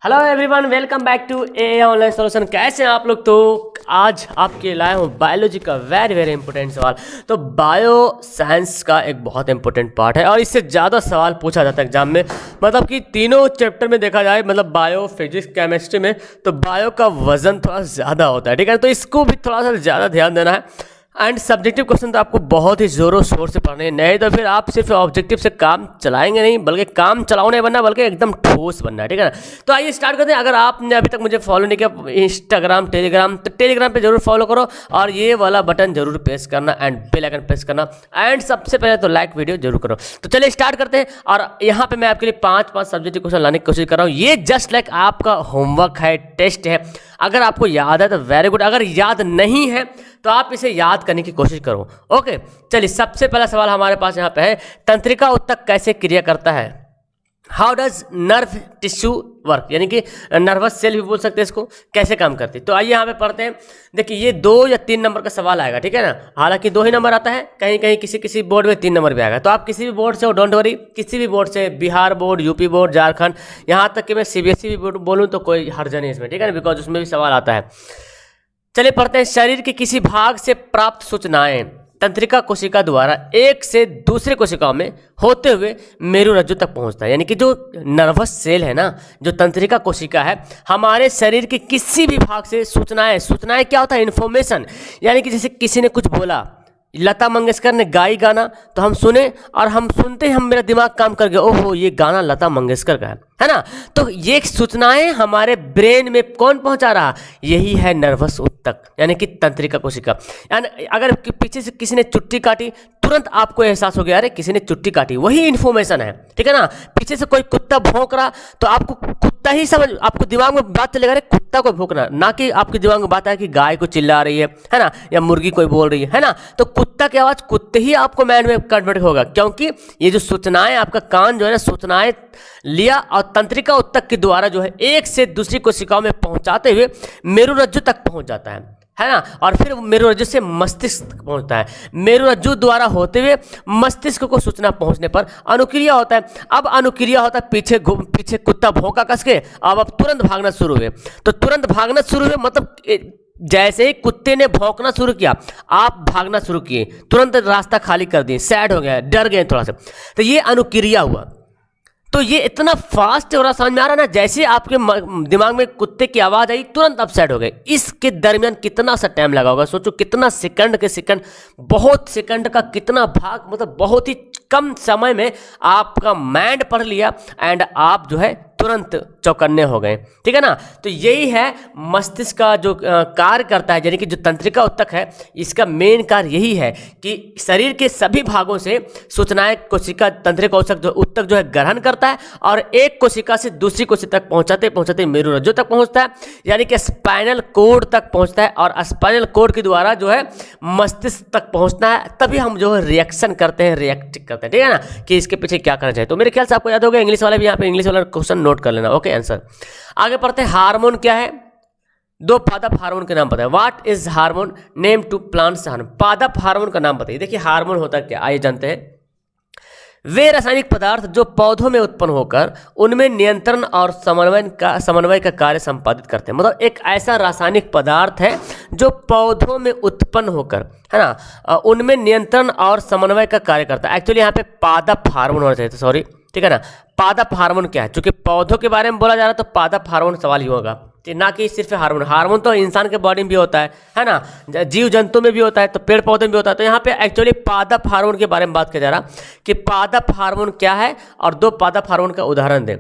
Hello everyone, welcome back to a online solution. कैसे हैं आप लोग। तो आज आपके लाए हूँ बायोलॉजी का वेरी वेरी इंपॉर्टेंट सवाल। तो बायो साइंस का एक बहुत इंपॉर्टेंट पार्ट है और इससे ज़्यादा सवाल पूछा जाता है एग्जाम में। मतलब कि तीनों चैप्टर में देखा जाए, मतलब बायो, फिजिक्स, केमिस्ट्री में, तो बायो का वजन थोड़ा ज़्यादा होता है, ठीक है। तो इसको भी थोड़ा सा ज़्यादा ध्यान देना है। एंड सब्जेक्टिव क्वेश्चन तो आपको बहुत ही ज़ोरों शोर से पढ़ने हैं, नहीं तो फिर आप सिर्फ ऑब्जेक्टिव से काम चलाएंगे नहीं, बल्कि काम चलाओ नहीं बनना, बल्कि एकदम ठोस बनना है, ठीक है ना। तो आइए स्टार्ट करते हैं। अगर आपने अभी तक मुझे फॉलो नहीं किया इंस्टाग्राम, टेलीग्राम, तो टेलीग्राम पे जरूर फॉलो करो और ये वाला बटन जरूर प्रेस करना एंड बेल आइकन प्रेस करना एंड सबसे पहले तो लाइक वीडियो जरूर करो। तो चलिए स्टार्ट करते हैं। और यहाँ पे मैं आपके लिए पाँच सब्जेक्टिव क्वेश्चन लाने की कोशिश कर रहा हूँ। ये जस्ट लाइक आपका होमवर्क है, टेस्ट है। अगर आपको याद है तो वेरी गुड, अगर याद नहीं है तो आप इसे याद करने की कोशिश करो। ओके, चलिए सबसे पहला सवाल हमारे पास यहाँ पे है, तंत्रिका उत्तक कैसे क्रिया करता है। How does nerve tissue work, यानी कि नर्वस सेल भी बोल सकते हैं इसको, कैसे काम करती है। तो आइए यहाँ पे पढ़ते हैं। देखिए ये 2 या 3 नंबर का सवाल आएगा, ठीक है ना। हालांकि 2 ही नंबर आता है, कहीं कहीं किसी बोर्ड में 3 नंबर भी आएगा। तो आप किसी भी बोर्ड से हो, डोंट वरी, किसी भी बोर्ड से, Bihar board, UP board, Jharkhand, यहाँ तक कि मैं सीबीएसई भी बोर्ड बोलूँ तो कोई हर्ज नहीं इसमें, ठीक है ना, बिकॉज उसमें भी सवाल आता है। चलिए पढ़ते हैं। शरीर के किसी भाग से प्राप्त सूचनाएं तंत्रिका कोशिका द्वारा एक से दूसरे कोशिकाओं में होते हुए मेरुरज्जु तक पहुंचता है। यानी कि जो नर्वस सेल है ना, जो तंत्रिका कोशिका है, हमारे शरीर के किसी भी भाग से सूचनाएं क्या होता है, इन्फॉर्मेशन। यानी कि जैसे किसी ने कुछ बोला, लता मंगेशकर ने गाई गाना, तो हम सुने और हम सुनते ही मेरा दिमाग काम कर गया, ओहो ये गाना लता मंगेशकर का है ना। तो ये सूचनाएं हमारे ब्रेन में कौन पहुंचा रहा, यही है नर्वस उत्तक, यानी कि तंत्रिका कोशिका। यानी अगर पीछे से किसी ने चुट्टी काटी, तुरंत आपको एहसास हो गया अरे किसी ने चुट्टी काटी, वही इन्फॉर्मेशन है, ठीक है ना। पीछे से कोई कुत्ता भौंक रहा तो आपको कुत्ता ही समझ, आपको दिमाग में बात चलेगा अरे कुत्ता को भौंकना, ना कि आपके दिमाग में बात है कि गाय को चिल्ला रही है ना, या मुर्गी कोई बोल रही है ना। तो कुत्ता की आवाज़ कुत्ते ही आपको माइंड में कन्वर्ट होगा, क्योंकि ये जो सूचनाएं, आपका कान जो है ना, सूचनाएं लिया और तंत्रिका उत्तक के द्वारा जो है एक से दूसरी कोशिकाओं में पहुंचाते हुए मेरुरज्जु तक पहुंच जाता है ना। और फिर मेरुरज्जु से मस्तिष्क तक पहुंचता है। मेरुरज्जु द्वारा होते हुए मस्तिष्क को सूचना पहुंचने पर अनुक्रिया होता है। अब अनुक्रिया होता है, पीछे कुत्ता भौंका कस के, अब तुरंत भागना शुरू हुए। तो तुरंत भागना शुरू हुए मतलब जैसे ही कुत्ते ने भौंकना शुरू किया, आप भागना शुरू किए, तुरंत रास्ता खाली कर दिए, सैड हो गया, डर गए थोड़ा सा, तो ये अनुक्रिया हुआ। तो ये इतना फास्ट हो रहा, समझ में आ रहा ना, जैसे आपके दिमाग में कुत्ते की आवाज़ आई, तुरंत अपसेट हो गए। इसके दरमियान कितना सा टाइम लगा होगा, सोचो कितना सेकंड के सेकंड, बहुत सेकंड का कितना भाग, मतलब बहुत ही कम समय में आपका माइंड पढ़ लिया एंड आप जो है तुरंत चौकन्ने हो गए, ठीक है ना। तो यही है मस्तिष्क का जो कार्य करता है, यानी कि जो तंत्रिका उत्तक है, इसका मेन कार्य यही है कि शरीर के सभी भागों से सूचनाएं कोशिका तंत्रिका उत्तक जो है ग्रहण करता है और एक कोशिका से दूसरी कोशिका तक पहुंचाते पहुंचाते मेरुरज्जु तक पहुंचता है, यानी कि स्पाइनल कोड तक पहुंचता है और स्पाइनल कोड के द्वारा जो है मस्तिष्क तक पहुंचना है। तभी हम जो है रिएक्शन करते हैं, रिएक्ट करते हैं, ठीक है ना, कि इसके पीछे क्या करना चाहिए। तो मेरे ख्याल से आपको याद होगा, इंग्लिश वाले भी यहाँ पे इंग्लिश वाला क्वेश्चन नोट कर लेना। ओके, आंसर आगे पढ़ते हैं। हार्मोन क्या है, 2 पादप हार्मोन के नाम बताएं। What is hormone, name two plants hormone. पादप हार्मोन का नाम बताइए। देखिए हार्मोन होता क्या, आइए जानते हैं। वे रासायनिक पदार्थ जो पौधों में उत्पन्न होकर उनमें नियंत्रण और समन्वय का कार्य संपादित करते हैं। मतलब एक ऐसा रासायनिक पदार्थ है जो पौधों में उत्पन्न होकर, है ना, उनमें नियंत्रण और समन्वय का कार्य करता है। एक्चुअली यहाँ पे पादप हार्मोन होना चाहिए, सॉरी, ठीक है ना। पादप हार्मोन क्या है, चूंकि पौधों के बारे में बोला जा रहा है तो पादप हार्मोन सवाल ही होगा, ना कि सिर्फ हार्मोन तो इंसान के बॉडी में भी होता है ना, जीव जंतु में भी होता है, तो पेड़ पौधे में भी होता है। तो यहाँ पे एक्चुअली पादप हार्मोन के बारे में बात किया जा रहा कि पादप हार्मोन क्या है और 2 पादप हार्मोन का उदाहरण दें।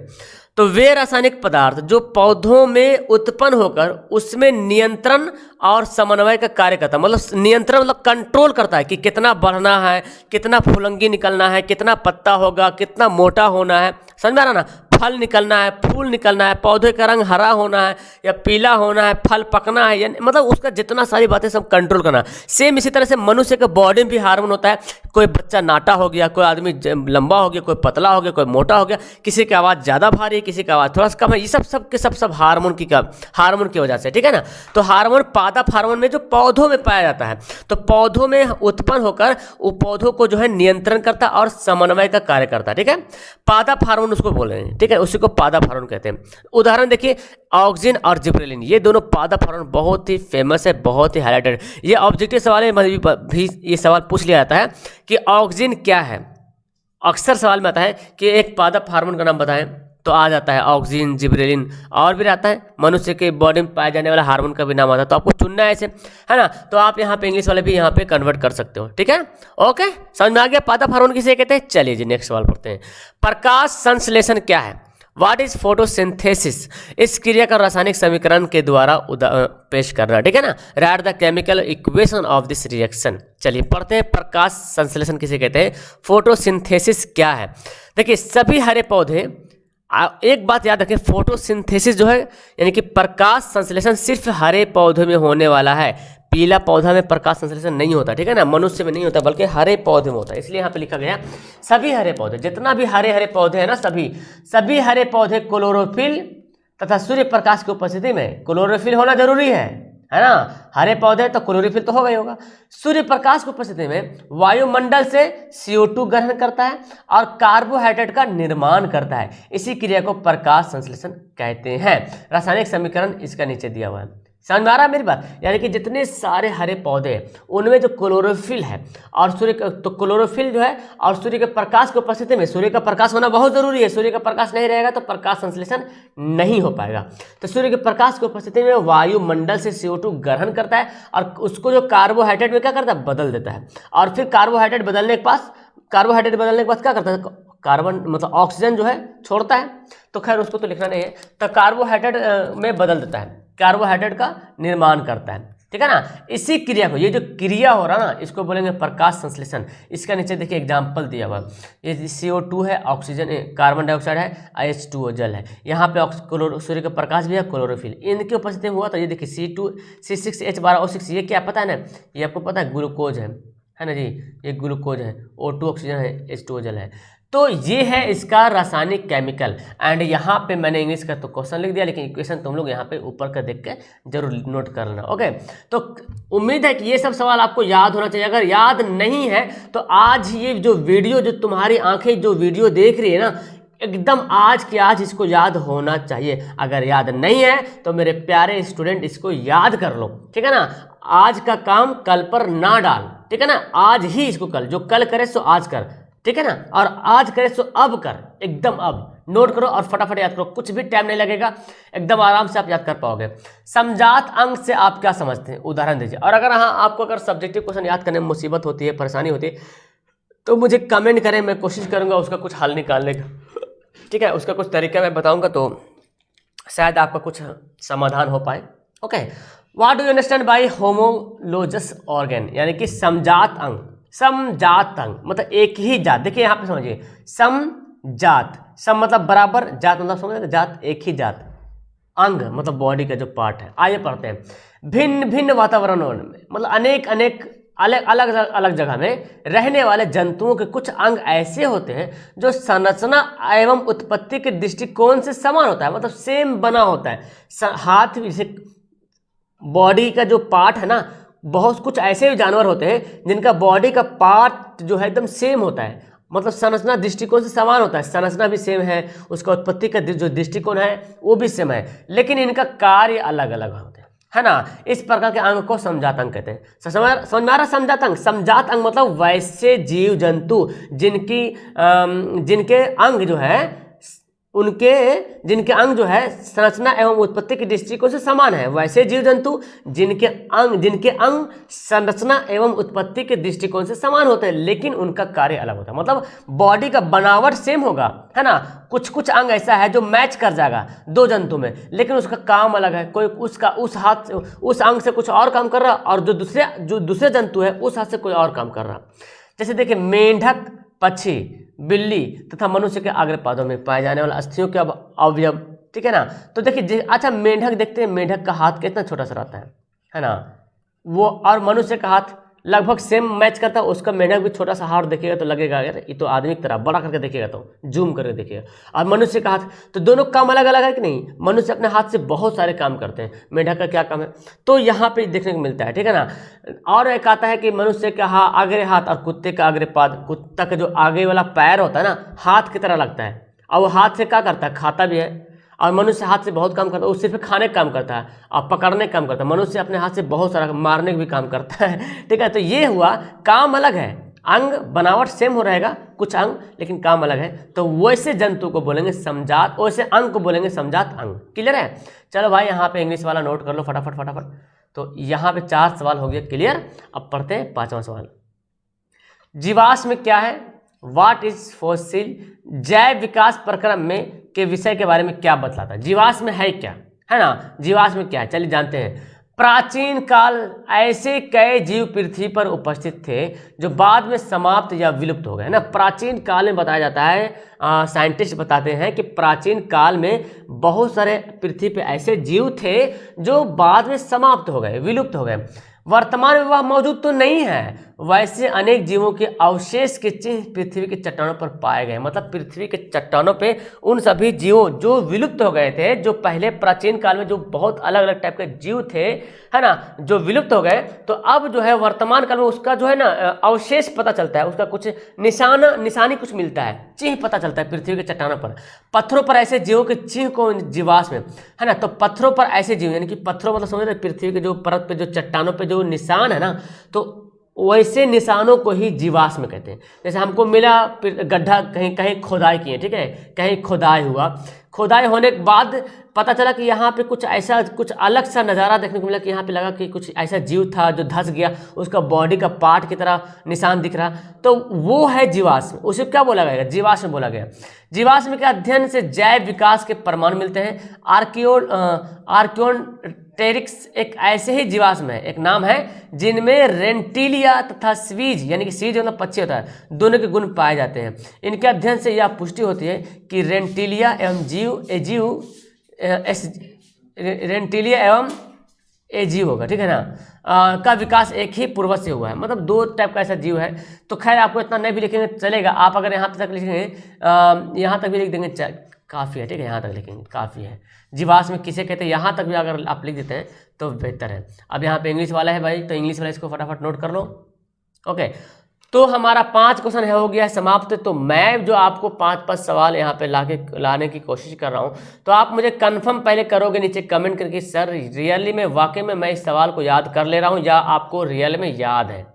तो वे रासायनिक पदार्थ जो पौधों में उत्पन्न होकर उसमें नियंत्रण और समन्वय का कार्य करता है। मतलब नियंत्रण मतलब कंट्रोल करता है कि कितना बढ़ना है, कितना फुलंगी निकलना है, कितना पत्ता होगा, कितना मोटा होना है, समझ में आ रहा ना, फल निकलना है, फूल निकलना है, पौधे का रंग हरा होना है या पीला होना है, फल पकना है, यानी मतलब उसका जितना सारी बातें सब कंट्रोल करना। सेम इसी तरह से मनुष्य के बॉडी में भी हार्मोन होता है। कोई बच्चा नाटा हो गया, कोई आदमी लंबा हो गया, कोई पतला हो गया, कोई मोटा हो गया, किसी की आवाज़ ज़्यादा भारी है, किसी की आवाज़ थोड़ा सा कम है, ये सब हार्मोन की वजह से, ठीक है ना। तो हार्मोन पादप हार्मोन में जो पौधों में पाया जाता है, तो पौधों में उत्पन्न होकर वो पौधों को जो है नियंत्रण करता है और समन्वय का कार्य करता है, ठीक है। पादप हार्मोन उसको बोल रहे हैं, ठीक है। ठीक है, उसी को पादप हार्मोन कहते हैं। उदाहरण देखिए, ऑक्सिन और जिबरेलिन, ये दोनों पादप हार्मोन बहुत ही फेमस है, बहुत ही हाईलाइटेड। ये ऑब्जेक्टिव सवाल में भी ये सवाल पूछ लिया जाता है कि ऑक्सिन क्या है। अक्सर सवाल में आता है कि एक पादप हार्मोन का नाम बताएं, तो आ जाता है ऑक्सिन, जिबरेलिन, और भी आता है मनुष्य के बॉडी में पाए जाने वाला हार्मोन का भी नाम आता है। तो आपको चुनना है ऐसे, है ना। तो आप यहाँ पे इंग्लिश वाले भी यहाँ पे कन्वर्ट कर सकते हो, ठीक है। ओके, समझ में आ गया पादप हार्मोन किसे कहते हैं। चलिए जी नेक्स्ट सवाल पढ़ते हैं। प्रकाश संश्लेषण क्या है। What is photosynthesis. इस क्रिया का रासायनिक समीकरण के द्वारा पेश करना, ठीक है ना। Right the chemical equation of this reaction. चलिए पढ़ते हैं, प्रकाश संश्लेषण किसे कहते हैं, फोटोसिंथेसिस क्या है। देखिए सभी हरे पौधे, एक बात याद रखें, फोटोसिंथेसिस जो है यानी कि प्रकाश संश्लेषण सिर्फ हरे पौधे में होने वाला है। पीला पौधा में प्रकाश संश्लेषण नहीं होता, ठीक है ना, मनुष्य में नहीं होता, बल्कि हरे पौधे में होता है। इसलिए यहाँ पे लिखा गया सभी हरे पौधे, जितना भी हरे हरे पौधे हैं ना, सभी हरे पौधे क्लोरोफिल तथा सूर्य प्रकाश की उपस्थिति में, क्लोरोफिल होना जरूरी है ना। हरे पौधे तो क्लोरोफिल तो होगा ही होगा। सूर्य प्रकाश की उपस्थिति में वायुमंडल से CO2 ग्रहण करता है और कार्बोहाइड्रेट का निर्माण करता है। इसी क्रिया को प्रकाश संश्लेषण कहते हैं। रासायनिक समीकरण इसका नीचे दिया हुआ है। समझ में आ रहा है मेरी बात। यानी कि जितने सारे हरे पौधे हैं उनमें जो क्लोरोफिल है और तो क्लोरोफिल जो है और सूर्य के प्रकाश की उपस्थिति में, सूर्य का प्रकाश होना बहुत जरूरी है। सूर्य का प्रकाश नहीं रहेगा तो प्रकाश संश्लेषण नहीं हो पाएगा। तो सूर्य के प्रकाश की उपस्थिति में वायुमंडल से CO2 ग्रहण करता है और उसको जो कार्बोहाइड्रेट में क्या करता है, बदल देता है। और फिर कार्बोहाइड्रेट बदलने के बाद क्या करता है, कार्बन मतलब ऑक्सीजन जो है छोड़ता है। तो खैर उसको तो लिखना नहीं है, तो कार्बोहाइड्रेट में बदल देता है, कार्बोहाइड्रेट का निर्माण करता है, ठीक है ना। इसी क्रिया को, ये जो क्रिया हो रहा है ना, इसको बोलेंगे प्रकाश संश्लेषण। इसका नीचे देखिए एग्जाम्पल दिया हुआ, ये CO2 है, ऑक्सीजन कार्बन डाइऑक्साइड है, H2O जल है। यहाँ पे सूर्य का प्रकाश भी है, क्लोरोफिल, इनकी उपस्थिति में हुआ। तो ये देखिए C2C6H12O6, ये क्या पता है ना, ये आपको पता है ग्लूकोज है ना जी, ये ग्लूकोज है, O2 ऑक्सीजन है, H2O जल है। तो ये है इसका रासायनिक केमिकल। एंड यहाँ पे मैंने इंग्लिश का तो क्वेश्चन लिख दिया, लेकिन इक्वेशन तुम लोग यहाँ पे ऊपर का देख के जरूर नोट कर लेना। ओके, तो उम्मीद है कि ये सब सवाल आपको याद होना चाहिए। अगर याद नहीं है तो आज ये जो वीडियो, जो तुम्हारी आंखें जो वीडियो देख रही है ना, एकदम आज के आज इसको याद होना चाहिए। अगर याद नहीं है तो मेरे प्यारे स्टूडेंट इसको याद कर लो, ठीक है ना। आज का काम कल पर ना डाल, ठीक है ना। आज ही इसको कल, जो कल करे सो आज कर, ठीक है ना। और आज करे सो अब कर, एकदम अब नोट करो और फटाफट याद करो, कुछ भी टाइम नहीं लगेगा, एकदम आराम से आप याद कर पाओगे। समजात अंग से आप क्या समझते हैं, उदाहरण दीजिए। और अगर हाँ आपको अगर सब्जेक्टिव क्वेश्चन याद करने में मुसीबत होती है, परेशानी होती है, तो मुझे कमेंट करें, मैं कोशिश करूंगा उसका कुछ हल निकालने का, ठीक है। उसका कुछ तरीका मैं बताऊंगा तो शायद आपका कुछ समाधान हो पाए। Okay, what do you understand by homologous organ, यानी कि समजात अंग। समजात अंग मतलब एक ही जात। देखिए यहाँ पे समझिए, समजात, सम मतलब बराबर, जात मतलब समझ, जात एक ही जात, अंग मतलब बॉडी का जो पार्ट है। आइए पढ़ते हैं। भिन्न भिन्न वातावरणों में, मतलब अनेक अनेक अलग अलग अलग जगह में रहने वाले जंतुओं के कुछ अंग ऐसे होते हैं जो संरचना एवं उत्पत्ति के दृष्टिकोण से समान होता है, मतलब सेम बना होता है। हाथ जैसे बॉडी का जो पार्ट है ना, बहुत कुछ ऐसे भी जानवर होते हैं जिनका बॉडी का पार्ट जो है एकदम सेम होता है, मतलब संरचना दृष्टिकोण से समान होता है, संरचना भी सेम है, उसका उत्पत्ति का जो दृष्टिकोण है वो भी सेम है, लेकिन इनका कार्य अलग अलग होते हैं, है ना। इस प्रकार के अंग को समजात अंग कहते हैं। समझ में आ रहा समजात अंग। समजात अंग मतलब वैसे जीव जंतु जिनके अंग जो है जिनके अंग जो है संरचना एवं उत्पत्ति के दृष्टिकोण से समान है, वैसे जीव जंतु जिनके अंग संरचना एवं उत्पत्ति के दृष्टिकोण से समान होते हैं, लेकिन उनका कार्य अलग होता है। मतलब बॉडी का बनावट सेम होगा, है ना। कुछ कुछ अंग ऐसा है जो मैच कर जाएगा दो जंतु में, लेकिन उसका काम अलग है। कोई उस अंग से कुछ और काम कर रहा, और जो दूसरे जंतु है उस हाथ से कोई और काम कर रहा। जैसे देखिए, मेंढक, पक्षी, बिल्ली तथा मनुष्य के अग्रपादों में पाए जाने वाले अस्थियों के अवयव, ठीक है ना। तो देखिए, अच्छा मेंढक देखते हैं, मेंढक का हाथ कितना छोटा सा रहता है ना। वो और मनुष्य का हाथ लगभग सेम मैच करता है। उसका मेंढक भी छोटा सा हाथ देखिएगा तो लगेगा यार ये तो आदमी की तरह, बड़ा करके देखिएगा तो जूम करके देखिएगा। और मनुष्य का हाथ, तो दोनों काम अलग अलग है कि नहीं। मनुष्य अपने हाथ से बहुत सारे काम करते हैं, मेंढक का क्या काम है, तो यहाँ पे देखने को मिलता है, ठीक है ना। और एक आता है कि मनुष्य का आगे हाथ और कुत्ते का अग्र पाद, कुत्ता का जो आगे वाला पैर होता है ना, हाथ की तरह लगता है, और वो हाथ से क्या करता है, खाता भी है। और मनुष्य हाथ से बहुत काम करता है, वो सिर्फ खाने का काम करता है और पकड़ने का काम करता है। मनुष्य अपने हाथ से बहुत सारा मारने का भी काम करता है, ठीक है। तो ये हुआ, काम अलग है, अंग बनावट सेम हो रहेगा कुछ अंग, लेकिन काम अलग है। तो वैसे जंतु को बोलेंगे समजात, वैसे अंग को बोलेंगे समजात अंग। क्लियर है? चलो भाई यहाँ पे इंग्लिश वाला नोट कर लो फटाफट फटाफट। तो यहाँ पे 4 सवाल हो गया क्लियर। अब पढ़ते हैं 5वां सवाल। जीवाश्म में क्या है? What is fossil? जैव विकास प्रक्रम में के विषय के बारे में क्या बतलाता है? जीवाश्म में है क्या, है ना? जीवाश्म में क्या है, चलिए जानते हैं। प्राचीन काल ऐसे कई जीव पृथ्वी पर उपस्थित थे जो बाद में समाप्त या विलुप्त हो गए, है ना। प्राचीन काल में बताया जाता है, साइंटिस्ट बताते हैं कि प्राचीन काल में बहुत सारे पृथ्वी पे ऐसे जीव थे जो बाद में समाप्त हो गए, विलुप्त हो गए। वर्तमान में वह मौजूद तो नहीं है, वैसे अनेक जीवों के अवशेष के चिन्ह पृथ्वी के चट्टानों पर पाए गए। मतलब पृथ्वी के चट्टानों पे उन सभी जीवों जो विलुप्त हो गए थे, जो पहले प्राचीन काल में जो बहुत अलग अलग टाइप के जीव थे, है ना, जो विलुप्त हो गए, तो अब जो है वर्तमान काल में उसका जो है ना अवशेष पता चलता है, उसका कुछ निशानी कुछ मिलता है, चिन्ह पता चलता है पृथ्वी के चट्टानों पर। पत्थरों पर ऐसे जीवों के चिन्ह को जीवाश्म, है ना। तो पत्थरों पर ऐसे जीव, यानी कि पत्थरों मतलब समझ रहे, पृथ्वी के जो परत पे जो चट्टानों पे जो निशान है ना, तो वैसे निशानों को ही जीवाश्म कहते हैं। जैसे हमको मिला गड्ढा, कहीं कहीं खोदाई किए, ठीक है, कहीं खोदाई हुआ, खोदाई होने के बाद पता चला कि यहाँ पे कुछ ऐसा कुछ अलग सा नज़ारा देखने को मिला कि यहाँ पे लगा कि कुछ ऐसा जीव था जो धंस गया, उसका बॉडी का पार्ट की तरह निशान दिख रहा, तो वो है जीवाश्म। उसे क्या बोला गया? जीवाश्म बोला गया। जीवाश्म के अध्ययन से जैव विकास के प्रमाण मिलते हैं। आर्कियोटेरिक्स एक ऐसे ही जीवाश्म है, एक नाम है, जिनमें रेंटिलिया तथा स्वीज, यानी कि स्वीज मतलब पक्षी होता है, दोनों के गुण पाए जाते हैं। इनके अध्ययन से यह पुष्टि होती है कि रेंटिलिया एवं रेंटिलिया एवं एजीव होगा, ठीक है ना, का विकास एक ही पूर्वज से हुआ है। मतलब 2 टाइप का ऐसा जीव है। तो खैर आपको इतना नहीं भी लिखेंगे चलेगा, आप अगर यहाँ तक लिखेंगे, यहाँ तक भी लिख देंगे काफ़ी है, ठीक है, यहाँ तक लिखेंगे काफ़ी है। जीवाश्म किसे कहते हैं, यहाँ तक भी अगर आप लिख देते हैं तो बेहतर है। अब यहाँ पे इंग्लिश वाला है भाई, तो इंग्लिश वाला इसको फटाफट नोट कर लो। ओके, तो हमारा 5 क्वेश्चन है, हो गया है समाप्त। तो मैं जो आपको 5 सवाल यहाँ पे लाने की कोशिश कर रहा हूँ, तो आप मुझे कंफर्म पहले करोगे नीचे कमेंट करके, सर रियली में वाकई में मैं इस सवाल को याद कर ले रहा हूँ या आपको रियल में याद है,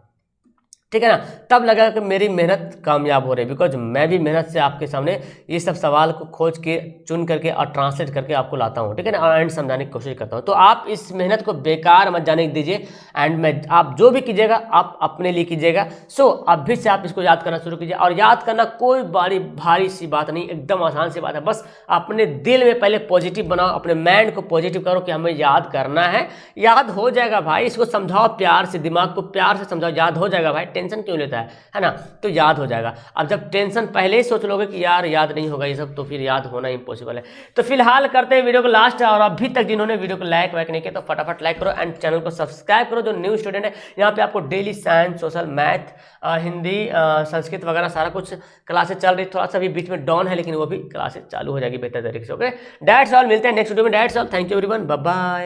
ठीक है ना। तब लगा कि मेरी मेहनत कामयाब हो रही है, बिकॉज मैं भी मेहनत से आपके सामने ये सब सवाल को खोज के चुन करके और ट्रांसलेट करके आपको लाता हूँ, ठीक है ना, एंड समझाने की कोशिश करता हूँ। तो आप इस मेहनत को बेकार मत जाने दीजिए, एंड मैं आप जो भी कीजिएगा आप अपने लिए कीजिएगा। सो अभी से आप इसको याद करना शुरू कीजिए। और याद करना कोई बड़ी भारी सी बात नहीं, एकदम आसान सी बात है। बस अपने दिल में पहले पॉजिटिव बनाओ, अपने माइंड को पॉजिटिव करो कि हमें याद करना है, याद हो जाएगा भाई। इसको समझाओ प्यार से, दिमाग को प्यार से समझाओ, याद हो जाएगा भाई। टेंशन क्यों लेता है ना, तो याद हो जाएगा। अब जब टेंशन पहले ही सोच लोगे कि यार याद नहीं होगा ये सब, तो फिर याद होना इम्पॉसिबल है। तो फिलहाल करते हैं वीडियो को लास्ट, और अभी तक जिन्होंने वीडियो को लाइक वाइक नहीं किया तो फटाफट लाइक करो एंड चैनल को सब्सक्राइब करो। जो न्यू स्टूडेंट है, यहाँ पे आपको daily science, social, math, Hindi, Sanskrit वगैरह सारा कुछ क्लासेस चल रही। थोड़ा सा भी बीच में डाउन है, लेकिन वो भी क्लासेस चालू हो जाएगी बेहतर तरीके से। ओके, दैट्स ऑल, मिलते हैं नेक्स्ट वीडियो में। That's all, thank you everyone, bye bye.